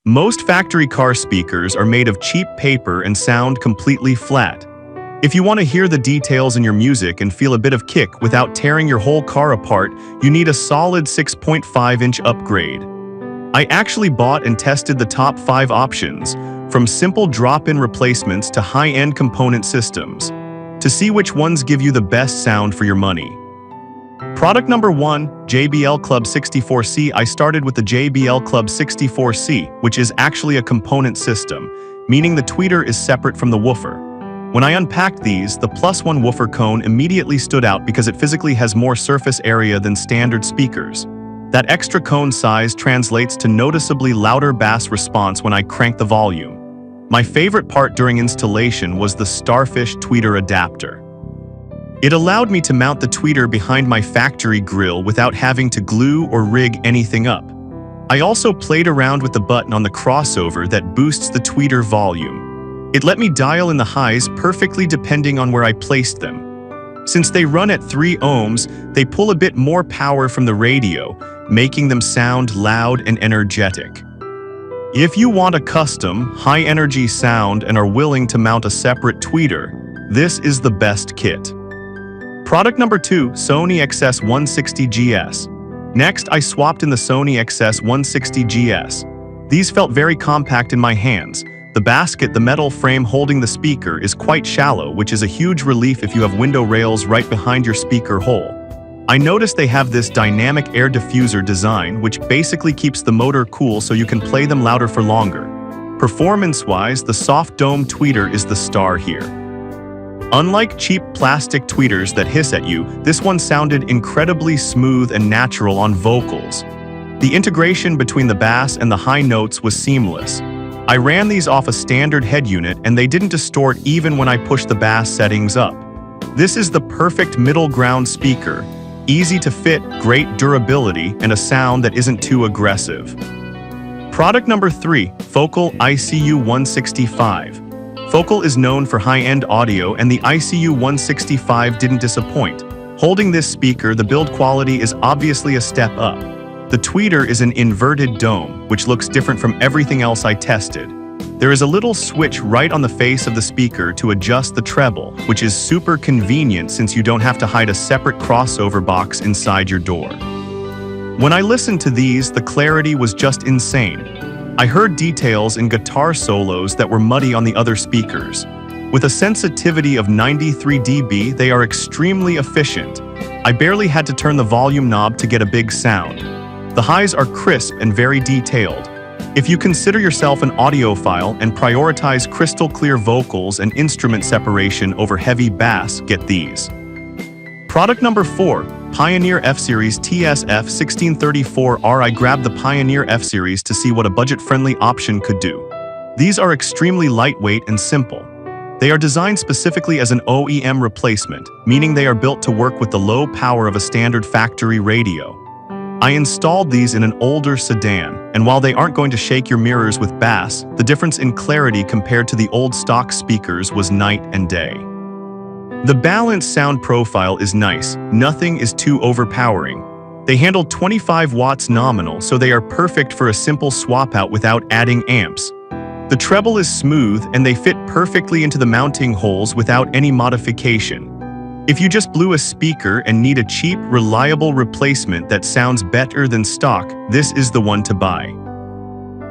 Most factory car speakers are made of cheap paper and sound completely flat. If you want to hear the details in your music and feel a bit of kick without tearing your whole car apart, you need a solid 6.5-inch upgrade. I actually bought and tested the top 5 options, from simple drop-in replacements to high-end component systems, to see which ones give you the best sound for your money. Product number 1, JBL Club 64C. I started with the JBL Club 64C, which is actually a component system, meaning the tweeter is separate from the woofer. When I unpacked these, the +1 woofer cone immediately stood out because it physically has more surface area than standard speakers. That extra cone size translates to noticeably louder bass response when I crank the volume. My favorite part during installation was the Starfish tweeter adapter. It allowed me to mount the tweeter behind my factory grill without having to glue or rig anything up. I also played around with the button on the crossover that boosts the tweeter volume. It let me dial in the highs perfectly depending on where I placed them. Since they run at 3 ohms, they pull a bit more power from the radio, making them sound loud and energetic. If you want a custom, high-energy sound and are willing to mount a separate tweeter, this is the best kit. Product number 2, Sony XS160GS. Next, I swapped in the Sony XS160GS. These felt very compact in my hands. The basket, the metal frame holding the speaker, is quite shallow, which is a huge relief if you have window rails right behind your speaker hole. I noticed they have this dynamic air diffuser design, which basically keeps the motor cool so you can play them louder for longer. Performance-wise, the soft dome tweeter is the star here. Unlike cheap plastic tweeters that hiss at you, this one sounded incredibly smooth and natural on vocals. The integration between the bass and the high notes was seamless. I ran these off a standard head unit and they didn't distort even when I pushed the bass settings up. This is the perfect middle ground speaker. Easy to fit, great durability, and a sound that isn't too aggressive. Product number 3, Focal ICU165. Focal is known for high-end audio and the ICU165 didn't disappoint. Holding this speaker, the build quality is obviously a step up. The tweeter is an inverted dome, which looks different from everything else I tested. There is a little switch right on the face of the speaker to adjust the treble, which is super convenient since you don't have to hide a separate crossover box inside your door. When I listened to these, the clarity was just insane. I heard details in guitar solos that were muddy on the other speakers. With a sensitivity of 93 dB, they are extremely efficient. I barely had to turn the volume knob to get a big sound. The highs are crisp and very detailed. If you consider yourself an audiophile and prioritize crystal clear vocals and instrument separation over heavy bass, get these. Product number 4, Pioneer F-Series TSF1634R. I grabbed the Pioneer F-Series to see what a budget-friendly option could do. These are extremely lightweight and simple. They are designed specifically as an OEM replacement, meaning they are built to work with the low power of a standard factory radio. I installed these in an older sedan, and while they aren't going to shake your mirrors with bass, the difference in clarity compared to the old stock speakers was night and day. The balanced sound profile is nice, nothing is too overpowering. They handle 25 watts nominal, so they are perfect for a simple swap out without adding amps. The treble is smooth and they fit perfectly into the mounting holes without any modification. If you just blew a speaker and need a cheap, reliable replacement that sounds better than stock, this is the one to buy.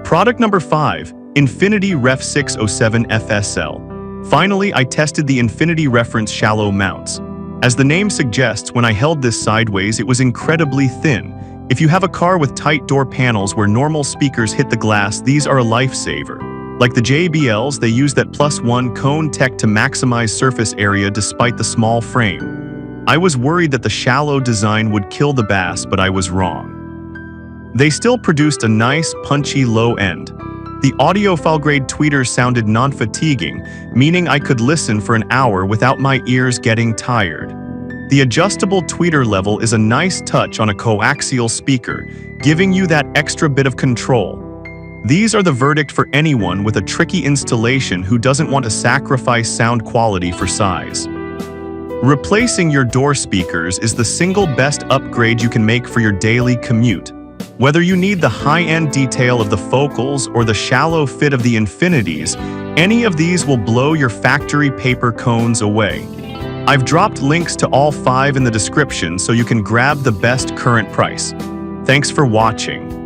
Product number 5, Infinity Ref 607 FSL. Finally, I tested the Infinity Reference shallow mounts. As the name suggests, when I held this sideways, it was incredibly thin. If you have a car with tight door panels where normal speakers hit the glass, these are a lifesaver. Like the JBLs, they use that +1 cone tech to maximize surface area despite the small frame. I was worried that the shallow design would kill the bass, but I was wrong. They still produced a nice, punchy low end. The audiophile-grade tweeters sounded non-fatiguing, meaning I could listen for an hour without my ears getting tired. The adjustable tweeter level is a nice touch on a coaxial speaker, giving you that extra bit of control. These are the verdict for anyone with a tricky installation who doesn't want to sacrifice sound quality for size. Replacing your door speakers is the single best upgrade you can make for your daily commute. Whether you need the high-end detail of the focals or the shallow fit of the infinities, any of these will blow your factory paper cones away. I've dropped links to all 5 in the description so you can grab the best current price. Thanks for watching.